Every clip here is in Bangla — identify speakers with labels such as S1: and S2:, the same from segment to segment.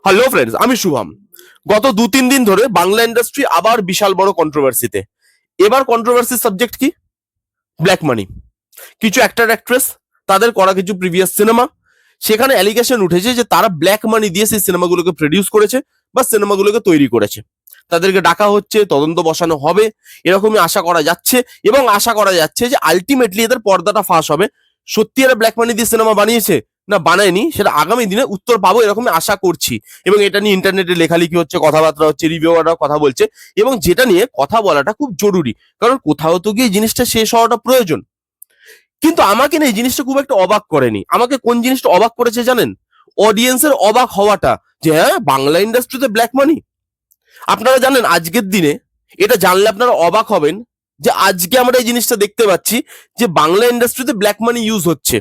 S1: হ্যালো ফ্রেন্ডস, আমি শুভম। গত 2-3 দিন ধরে বাংলা ইন্ডাস্ট্রি আবার বিশাল বড় কন্ট্রোভার্সিতে। এবার কন্ট্রোভার্সির সাবজেক্ট কি? Black money. কিছু অ্যাক্টর অ্যাক্ট্রেস, তাদের করা কিছু প্রিভিয়াস সিনেমা, সেখানে অ্যালিগেশন উঠেছে যে তারা ব্ল্যাক মানি দিয়ে সেই সিনেমাগুলোকে প্রডিউস করেছে বা সিনেমাগুলোকে তৈরি করেছে। তাদেরকে ডাকা হচ্ছে, তদন্ত বসানো হবে, এরকমই আশা করা যাচ্ছে। এবং আশা করা যাচ্ছে যে আলটিমেটলি এদের পর্দাটা ফাঁস হবে। সত্যি এরা ব্ল্যাক মানি দিয়ে সিনেমা বানিয়েছে না বানায়নি, সেটা আগামী দিনে উত্তর পাবো এরকমই আশা করছি। এবং এটা নিয়ে ইন্টারনেটে লেখালেখি হচ্ছে, কথাবার্তা হচ্ছে, রিভিউয়াররা কথা বলছে। এবং যেটা নিয়ে কথা বলাটা খুব জরুরি, কারণ কোথাও তো গিয়ে জিনিসটা শেষ হওয়াটা প্রয়োজন। কিন্তু আমাকে না এই জিনিসটা খুব একটা অবাক করেনি। আমাকে কোন জিনিসটা অবাক করেছে জানেন? অডিয়েন্সের অবাক হওয়াটা, যে হ্যাঁ, বাংলা ইন্ডাস্ট্রিতে ব্ল্যাক মানি। আপনারা জানেন আজকের দিনে, এটা জানলে আপনারা অবাক হবেন, যে আজকে আমরা এই জিনিসটা দেখতে পাচ্ছি যে বাংলা ইন্ডাস্ট্রিতে ব্ল্যাক মানি ইউজ হচ্ছে।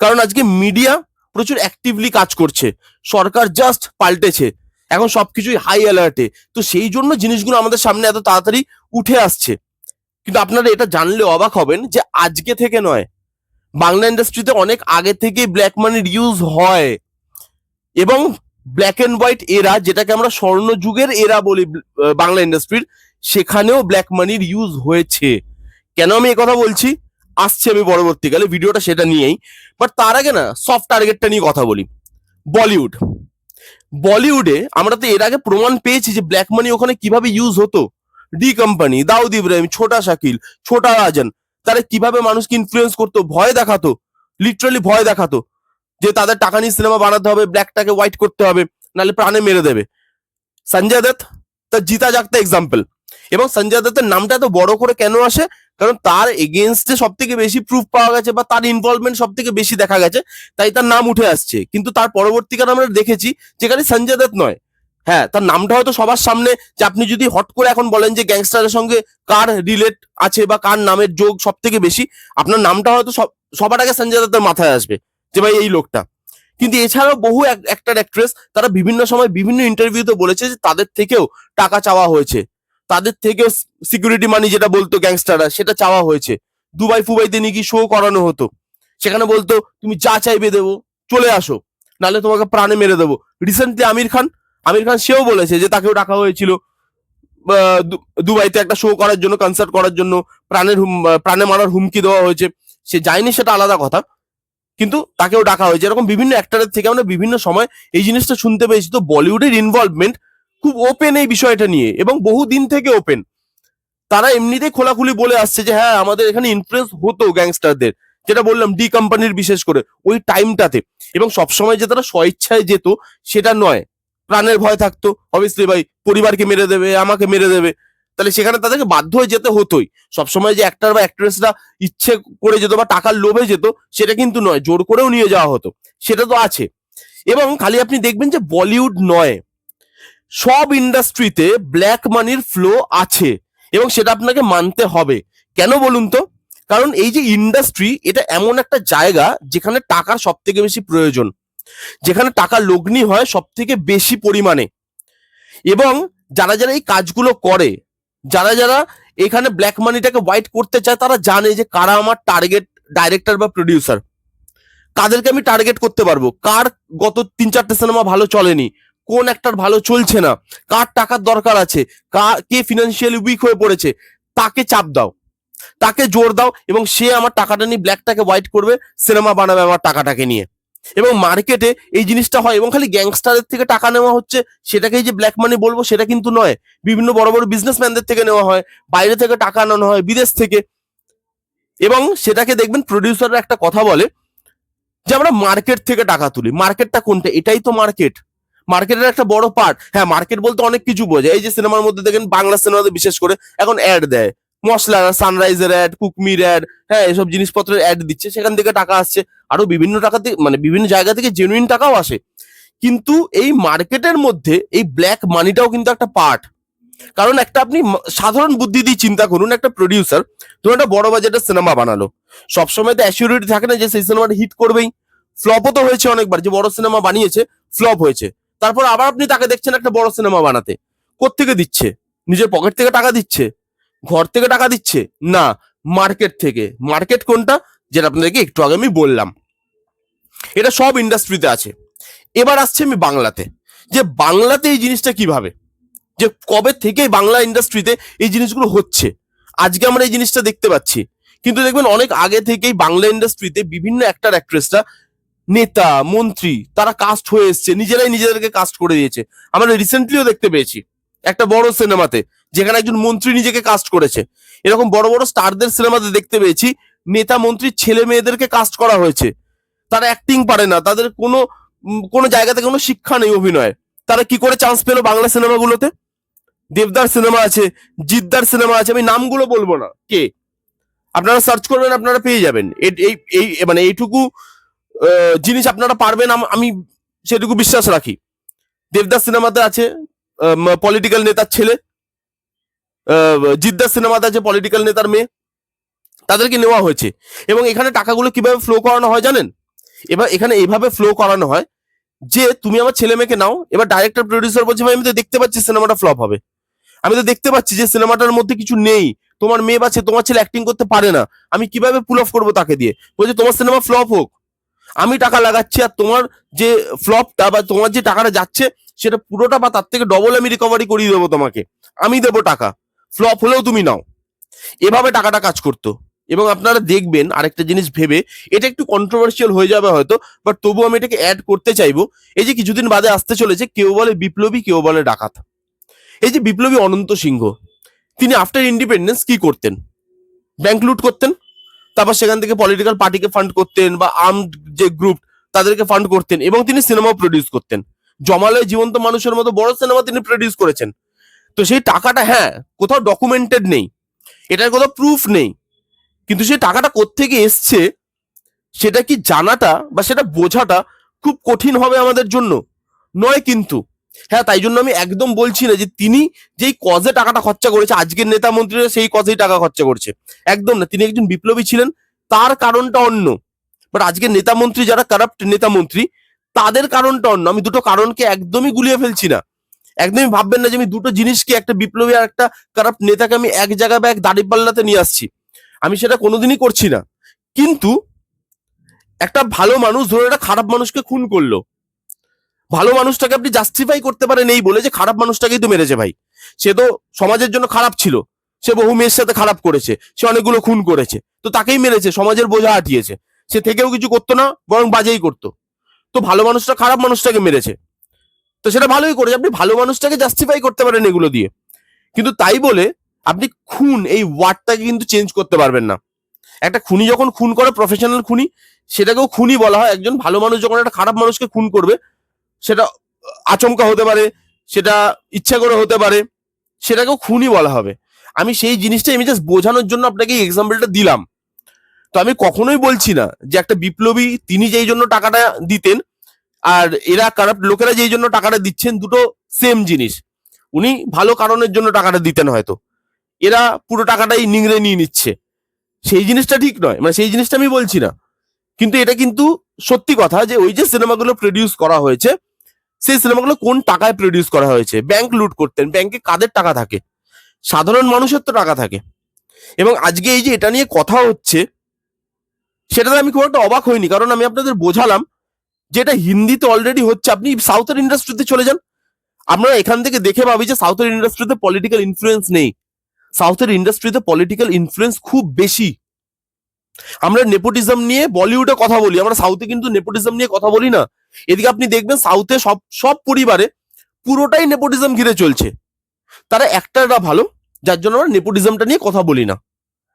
S1: কারণ আজকে মিডিয়া প্রচুর অ্যাক্টিভলি কাজ করছে, সরকার জাস্ট পাল্টেছে, এখন সবকিছুই হাই অ্যালার্টে। তো সেই জন্য জিনিসগুলো আমাদের সামনে এত তাড়াতাড়ি উঠে আসছে। কিন্তু আপনারা এটা জানলে অবাক হবেন যে আজকে থেকে নয়, বাংলা ইন্ডাস্ট্রিতে অনেক আগে থেকে ব্ল্যাক মানির ইউজ হয়। এবং ব্ল্যাক এন্ড হোয়াইট এরা, যেটাকে আমরা স্বর্ণ যুগের এরা বলি বাংলা ইন্ডাস্ট্রির, সেখানেও ব্ল্যাক মানির ইউজ হয়েছে। কেন আমি কথা বলছি, আসছে আমি পরবর্তীকালে ভিডিওটা সেটা নিয়েই। বাট তার আগে না, সফট টার্গেটটা নিয়ে কথা বলি। বলিউড। বলিউডে আমরা তো এর আগে প্রমাণ পেয়েছি যে ব্ল্যাক মানি ওখানে কিভাবে ইউজ হতো। ডি কোম্পানি, দাউদ ইব্রাহিম, ছোটা শাকিল, ছোটা রাজন, তারা কিভাবে মানুষকে ইনফ্লুয়েন্স করতো, ভয় দেখাতো, লিটারালি ভয় দেখাতো যে তাদের টাকা নিয়ে সিনেমা বানাতে হবে, ব্ল্যাকটাকে হোয়াইট করতে হবে, নাহলে প্রাণে মেরে দেবে। সঞ্জয় দত্ত তার জিতা জাগতা এক্সাম্পল। এবং সঞ্জয় দত্তের নামটা এত বড় করে কেন আসে? কারণ তার এগেনস্টে সব থেকে বেশি প্রুফ পাওয়া গেছে বা তার ইনভলভমেন্ট সব থেকে বেশি দেখা গেছে, তাই তার নাম উঠে আসছে। কিন্তু তার পরবর্তীকালে আমরা দেখেছি যেখানে সঞ্জয় দত্ত নয়, হ্যাঁ, তার নামটা হয়তো সবার সামনে, যে আপনি যদি হট করে এখন বলেন যে গ্যাংস্টারের সঙ্গে কার রিলেট আছে বা কার নামের যোগ সব থেকে বেশি, আপনার নামটা হয়তো সবার আগে সঞ্জয় দত্তের মাথায় আসবে, যে ভাই এই লোকটা। কিন্তু এছাড়াও বহু অ্যাক্টর অ্যাক্ট্রেস তারা বিভিন্ন সময় বিভিন্ন ইন্টারভিউতে বলেছে যে তাদের থেকেও টাকা চাওয়া হয়েছে, তাদের থেকেও সিকিউরিটি মানি যেটা বলতো গ্যাংস্টাররা, সেটা চাওয়া হয়েছে। দুবাই ফুবাইতে নিয়ে কি শো করানো হতো, সেখানে বলতো তুমি যা চাইবে দেবো, চলে আসো, নাহলে তোমাকে প্রাণে মেরে দেবো। রিসেন্টলি আমির খান সেও বলেছে যে তাকেও ডাকা হয়েছিল দুবাইতে একটা শো করার জন্য, কনসার্ট করার জন্য, প্রাণে মারার হুমকি দেওয়া হয়েছে। সে যায়নি সেটা আলাদা কথা, কিন্তু তাকেও ডাকা হয়েছে। এরকম বিভিন্ন অ্যাক্টরের থেকে আমরা বিভিন্ন সময় এই জিনিসটা শুনতে পেয়েছি। তো বলিউডের ইনভলভমেন্ট খুব ওপেন এই বিষয়টা নিয়ে, এবং বহু দিন থেকে ওপেন। তারা এমনিতেই খোলাখুলি বলে আসছে যে হ্যাঁ, আমাদের এখানে ইনফ্লুয়েন্স হতো গ্যাংস্টারদের, যেটা বললাম ডি কোম্পানির বিশেষ করে ওই টাইমটাতে। এবং সবসময় যে তারা স্বইচ্ছায় যেত সেটা নয়, প্রাণের ভয় থাকতো। অবভিয়াসলি ভাই, পরিবারকে মেরে দেবে, আমাকে মেরে দেবে, তাহলে সেখানে তাদেরকে বাধ্য হয়ে যেতে হতোই। সবসময় যে অ্যাক্টর বা অ্যাক্ট্রেসরা ইচ্ছে করে যেত বা টাকার লোভে যেত, সেটা কিন্তু নয়, জোর করেও নিয়ে যাওয়া হতো, সেটা তো আছে। এবং খালি আপনি দেখবেন যে বলিউড নয়, সব ইন্ডাস্ট্রিতে ব্ল্যাক মানির ফ্লো আছে, এবং সেটা আপনাকে মানতে হবে। কেন বলুন তো? কারণ এই যে ইন্ডাস্ট্রি, এটা এমন একটা জায়গা যেখানে টাকার সব থেকে বেশি প্রয়োজন, যেখানে টাকা লগ্নি হয় সব থেকে বেশি পরিমাণে। এবং যারা যারা এই কাজগুলো করে, যারা যারা এখানে ব্ল্যাক মানিটাকে হোয়াইট করতে চায়, তারা জানে যে কারা আমার টার্গেট ডাইরেক্টর বা প্রডিউসার, কাদেরকে আমি টার্গেট করতে পারবো, কার গত 3-4টে সিনেমা ভালো চলেনি, কোন একটার ভালো চলছে না, কার টাকার দরকার আছে, কে ফিনান্সিয়ালি উইক হয়ে পড়েছে, তাকে চাপ দাও, তাকে জোর দাও, এবং সে আমার টাকাটা নিয়ে ব্ল্যাকটাকে হোয়াইট করবে, সিনেমা বানাবে আমার টাকাটাকে নিয়ে। এবং মার্কেটে এই জিনিসটা হয়। এবং খালি গ্যাংস্টারের থেকে টাকা নেওয়া হচ্ছে সেটাকেই যে ব্ল্যাক মানি বলবো সেটা কিন্তু নয়। বিভিন্ন বড় বড় বিজনেসম্যানদের থেকে নেওয়া হয়, বাইরে থেকে টাকা আনানো হয়, বিদেশ থেকে। এবং সেটাকে দেখবেন প্রডিউসাররা একটা কথা বলে যে আমরা মার্কেট থেকে টাকা তুলি। মার্কেটটা কোনটা? এটাই তো মার্কেট। মার্কেটের একটা বড় পার্ট। হ্যাঁ, মার্কেট বলতে অনেক কিছু বোঝায়। এই যে সিনেমার মধ্যে দেখেন, বাংলা সিনেমাতে বিশেষ করে এখন অ্যাড দেয়, মশলা, সানরাইজের অ্যাড, কুকমির অ্যাড, হ্যাঁ, এসব জিনিসপত্রের অ্যাড দিচ্ছে, সেখান থেকে টাকা আসছে। আরো বিভিন্ন টাকা থেকে, মানে বিভিন্ন জায়গা থেকে জেনুইন টাকাও আসে। কিন্তু এই মার্কেটের মধ্যে এই ব্ল্যাক মানিটাও কিন্তু একটা পার্ট। কারণ একটা আপনি সাধারণ বুদ্ধি দিয়ে চিন্তা করুন, একটা প্রডিউসার ধরুন একটা বড় বাজেটের সিনেমা বানালো, সবসময় তো অ্যাসিউরিটি থাকে না যে সেই সিনেমাটা হিট করবেই। ফ্লপও তো হয়েছে অনেকবার, যে বড় সিনেমা বানিয়েছে, ফ্লপ হয়েছে, তারপর আবার আপনি তাকে দেখছেন একটা বড় সিনেমা বানাতে। কোত্থেকে দিচ্ছে? নিজের পকেট থেকে টাকা দিচ্ছে? ঘর থেকে টাকা দিচ্ছে? না, মার্কেট থেকে। মার্কেট কোনটা? যেটা আপনাদেরকে একটু আগে আমি বললাম, এটা সব ইন্ডাস্ট্রিতে আছে। এবার আসছে আমি বাংলাতে। যে বাংলাতে এই জিনিসটা কিভাবে, যে কবে থেকে বাংলা ইন্ডাস্ট্রিতে এই জিনিসগুলো হচ্ছে, আজকে আমরা এই জিনিসটা দেখতে পাচ্ছি। কিন্তু দেখবেন অনেক আগে থেকেই বাংলা ইন্ডাস্ট্রিতে বিভিন্ন অ্যাক্টর অ্যাক্ট্রেসরা, নেতা মন্ত্রী, তারা কাস্ট হয়ে এসছে, নিজেরাই নিজেদেরকে কাস্ট করে দিয়েছে। আমরা রিসেন্টলিও দেখতে পেয়েছি একটা বড় সিনেমাতে যেখানে একজন মন্ত্রী নিজেকে কাস্ট করেছে। এরকম বড় বড় স্টারদের সিনেমাতে দেখতে পেয়েছি নেতা মন্ত্রীর ছেলে মেয়েদেরকে কাস্ট করা হয়েছে। তারা অ্যাক্টিং পারে না, তাদের কোনো জায়গা থেকে কোনো শিক্ষা নেই অভিনয়, তারা কি করে চান্স পেলো বাংলা সিনেমাগুলোতে? দেবদার সিনেমা আছে, জিদ্দার সিনেমা আছে, আমি নামগুলো বলবো না কে, আপনারা সার্চ করবেন আপনারা পেয়ে যাবেন। এই এই মানে এইটুকু জিনিস আপনারা পারবেন, আমি সেটুকু বিশ্বাস রাখি। দেবদাস সিনেমাতে আছে পলিটিক্যাল নেতার ছেলে, জিদ্দার সিনেমাতে আছে পলিটিক্যাল নেতার মেয়ে, তাদেরকে নেওয়া হয়েছে। এবং এখানে টাকাগুলো কিভাবে ফ্লো করানো হয় জানেন? এবার এখানে এইভাবে ফ্লো করানো হয় যে তুমি আমার ছেলে মেয়েকে নাও, এবার ডাইরেক্টর প্রডিউসার বলছে ভাই আমি তো দেখতে পাচ্ছি সিনেমাটা ফ্লপ হবে, আমি তো দেখতে পাচ্ছি যে সিনেমাটার মধ্যে কিছু নেই, তোমার মেয়ে বা তোমার ছেলে অ্যাক্টিং করতে পারে না, আমি কিভাবে পুল অফ করবো তাকে দিয়ে? বলছে তোমার সিনেমা ফ্লপ হোক, আমি টাকা লাগাচ্ছি, আর তোমার যে ফ্লপটা বা তোমার যে টাকাটা যাচ্ছে সেটা পুরোটা বা তার থেকে ডবল আমি রিকভারি করিয়ে দেবো তোমাকে, আমি দেবো টাকা, ফ্লপ হলেও তুমি নাও। এভাবে টাকাটা কাজ করতো। এবং আপনারা দেখবেন আরেকটা জিনিস ভেবে, এটা একটু কন্ট্রোভার্সিয়াল হয়ে যাবে হয়তো, বাট তবু আমি এটাকে অ্যাড করতে চাইবো। এই যে কিছুদিন বাদে আসতে চলেছে, কেউ বলে বিপ্লবী কেউ বলে ডাকাত, এই যে বিপ্লবী অনন্ত সিংহ, তিনি আফটার ইন্ডিপেন্ডেন্স কি করতেন? ব্যাংক লুট করতেন, তারপর সেখান থেকে পলিটিক্যাল পার্টিকে ফান্ড করতেন বা আর্মড যে গ্রুপ তাদেরকে ফান্ড করতেন, এবং তিনি সিনেমাও প্রডিউস করতেন। জমালয় জীবন্ত মানুষের মতো বড় সিনেমা তিনি প্রডিউস করেছেন। তো সেই টাকাটা, হ্যাঁ, কোথাও ডকুমেন্টেড নেই, এটার কোথাও প্রুফ নেই, কিন্তু সেই টাকাটা কোত্থেকে এসছে সেটা কি জানাটা বা সেটা বোঝাটা খুব কঠিন হবে আমাদের জন্য নয় কিন্তু। হ্যাঁ, তাই জন্য আমি একদম বলছি না যে তিনি যেই কজে টাকাটা খরচা করেছে আজকের নেতা মন্ত্রীরা সেই কজেই টাকা খরচা করছে, একদম না। তিনি একজন বিপ্লবী ছিলেন, তার কারণটা অন্য। বাট আজকের নেতা মন্ত্রী যারা কারাপ্ট নেতা মন্ত্রী, তাদের কারণটা অন্য। আমি দুটো কারণকে একদমই গুলিয়ে ফেলছি না, একদমই ভাববেন না যে আমি দুটো জিনিসকে, একটা বিপ্লবী আর একটা কারাপ্ট নেতাকে আমি এক জায়গায় বা এক দাঁড়িপাল্লাতে নিয়ে আসছি, আমি সেটা কোনোদিনই করছি না। কিন্তু একটা ভালো মানুষ ধরে একটা খারাপ মানুষকে খুন করলো, ভালো মানুষটাকে আপনি জাস্টিফাই করতে পারেন এই বলে যে খারাপ মানুষটাকেই তো মেরেছে ভাই, সে তো সমাজের জন্য খারাপ ছিল, সে বহু মেয়ের সাথে খারাপ করেছে, সে অনেকগুলো খুন করেছে, তো তাকেই মেরেছে, সমাজের বোঝা হাঁটিয়েছে, সে থেকেও কিছু করতো না, বরং বাজেই করতো। তো ভালো মানুষটা খারাপ মানুষটাকে মেরেছে, তো সেটা ভালোই করেছে, আপনি ভালো মানুষটাকে জাস্টিফাই করতে পারেন এগুলো দিয়ে। কিন্তু তাই বলে আপনি খুন এই ওয়ার্ডটাকে কিন্তু চেঞ্জ করতে পারবেন না। একটা খুনি যখন খুন করে, প্রফেশনাল খুনি, সেটাকেও খুনি বলা হয়। একজন ভালো মানুষ যখন একটা খারাপ মানুষকে খুন করবে, সেটা আচমকা হতে পারে, সেটা ইচ্ছা করে হতে পারে, সেটাকেও খুনই বলা হবে। আমি সেই জিনিসটা আমি জাস্ট বোঝানোর জন্য আপনাকে এই এক্সাম্পলটা দিলাম। তো আমি কখনোই বলছি না যে একটা বিপ্লবী তিনি যেই জন্য টাকাটা দিতেন আর এরা কারাপ্ট লোকেরা যেই জন্য টাকাটা দিচ্ছেন, দুটো সেম জিনিস। উনি ভালো কারণের জন্য টাকাটা দিতেন হয়তো, এরা পুরো টাকাটাই নিংড়ে নিয়ে নিচ্ছে, সেই জিনিসটা ঠিক নয়, মানে সেই জিনিসটা আমি বলছি না। কিন্তু এটা কিন্তু সত্যি কথা যে ওই যে সিনেমাগুলো প্রডিউস করা হয়েছে, সেই সিনেমাগুলো কোন টাকায় প্রডিউস করা হয়েছে? ব্যাংক লুট করতেন, ব্যাংকে কাদের টাকা থাকে? সাধারণ মানুষের তো টাকা থাকে। এবং আজকে এই যে এটা নিয়ে কথা হচ্ছে, সেটাতে আমি খুব একটা অবাক হইনি, কারণ আমি আপনাদের বোঝালাম যে এটা হিন্দিতে অলরেডি হচ্ছে। আপনি সাউথের ইন্ডাস্ট্রিতে চলে যান, আমরা এখান থেকে দেখে ভাবি যে সাউথের ইন্ডাস্ট্রিতে পলিটিক্যাল ইনফ্লুয়েন্স নেই। সাউথের ইন্ডাস্ট্রিতে পলিটিক্যাল ইনফ্লুয়েন্স খুব বেশি। আমরা নেপোটিজম নিয়ে বলিউডে কথা বলি, আমরা সাউথে কিন্তু নেপোটিজম নিয়ে কথা বলি না। এদিকে আপনি দেখবেন সাউথে সব সব পরিবারে পুরোটাই নেপোটিজম ঘিরে চলছে। তারা অ্যাক্টররা ভালো, যার জন্য আমরা নেপোটিজমটা নিয়ে কথা বলি না,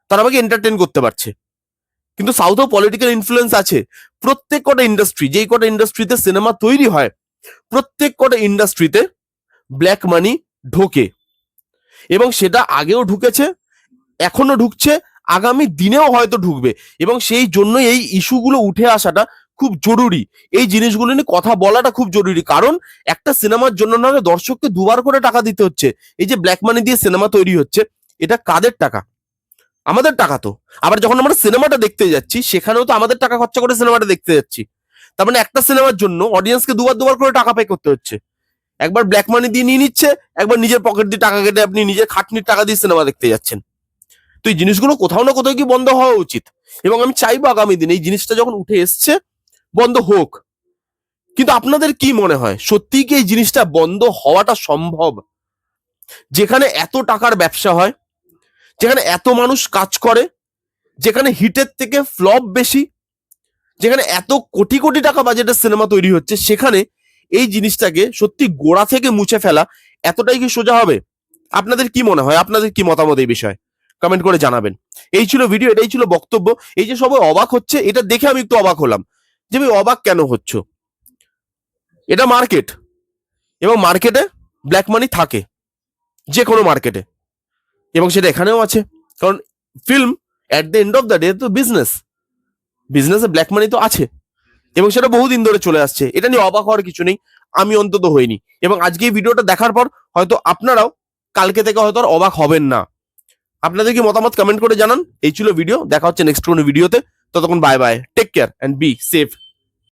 S1: তারা আমাকে এন্টারটেন করতে পারছে। কিন্তু সাউথেও পলিটিক্যাল ইনফ্লুয়েন্স আছে। প্রত্যেক কটা ইন্ডাস্ট্রি, যেই কটা ইন্ডাস্ট্রিতে সিনেমা তৈরি হয়, প্রত্যেক কটা ইন্ডাস্ট্রিতে ব্ল্যাক মানি ঢোকে, এবং সেটা আগেও ঢুকেছে, এখনো ঢুকছে, আগামী দিনেও হয়তো ঢুকবে। এবং সেই জন্য এই ইস্যুগুলো উঠে আসাটা খুব জরুরি, এই জিনিসগুলো নিয়ে কথা বলাটা খুব জরুরি। কারণ একটা সিনেমার জন্য না দর্শককে দুবার করে টাকা দিতে হচ্ছে। এই যে ব্ল্যাক মানি দিয়ে সিনেমা তৈরি হচ্ছে, এটা কাদের টাকা? আমাদের টাকা তো। আবার যখন আমরা সিনেমাটা দেখতে যাচ্ছি, সেখানেও তো আমাদের টাকা খরচা করে সিনেমাটা দেখতে যাচ্ছি। তার মানে একটা সিনেমার জন্য অডিয়েন্সকে দুবার দুবার করে টাকা পে করতে হচ্ছে। একবার ব্ল্যাক মানি দিয়ে নিয়ে নিচ্ছে, একবার নিজের পকেট দিয়ে টাকা কেটে আপনি নিজের খাটনির টাকা দিয়ে সিনেমা দেখতে যাচ্ছেন। তো এই জিনিসগুলো কোথাও না কোথাও কি বন্ধ হওয়া উচিত। এবং আমি চাইবো আগামী দিনে এই জিনিসটা যখন উঠে এসছে, বন্ধ হোক। কিন্তু আপনাদের কি মনে হয় সত্যি কি এই জিনিসটা বন্ধ হওয়াটা সম্ভব? যেখানে এত টাকার ব্যবসা হয়, যেখানে এত মানুষ কাজ করে, যেখানে হিটের থেকে ফ্লপ বেশি, যেখানে এত কোটি কোটি টাকা বাজেটের সিনেমা তৈরি হচ্ছে, সেখানে এই জিনিসটাকে সত্যি গোড়া থেকে মুছে ফেলা এতটাই কি সোজা হবে? আপনাদের কি মনে হয়? আপনাদের কি মতামত এই বিষয়ে কমেন্ট করে জানাবেন। এই ছিল ভিডিও, এটাই ছিল বক্তব্য। এই যে সবাই অবাক হচ্ছে, এটা দেখে আমি একটু অবাক হলাম যে আমি অবাক কেন হচ্ছ। এটা মার্কেট, এবং মার্কেটে ব্ল্যাক মানি থাকে, যে কোনো মার্কেটে, এবং সেটা এখানেও আছে। কারণ film at the end of the day তো বিজনেস, বিজনেসে ব্ল্যাক মানি তো আছে, এবং সেটা বহুদিন ধরে চলে আসছে। এটা নিয়ে অবাক হওয়ার কিছু নেই, আমি অন্তত হইনি। এবং আজকে এই ভিডিওটা দেখার পর হয়তো আপনারাও কালকে থেকে হয়তো আর অবাক হবেন না। আপনাদের কি মতামত কমেন্ট করে জানান। এই ছিল ভিডিও, দেখা হচ্ছে নেক্সট কোনো ভিডিওতে। ততক্ষণ bye bye, take care and be safe.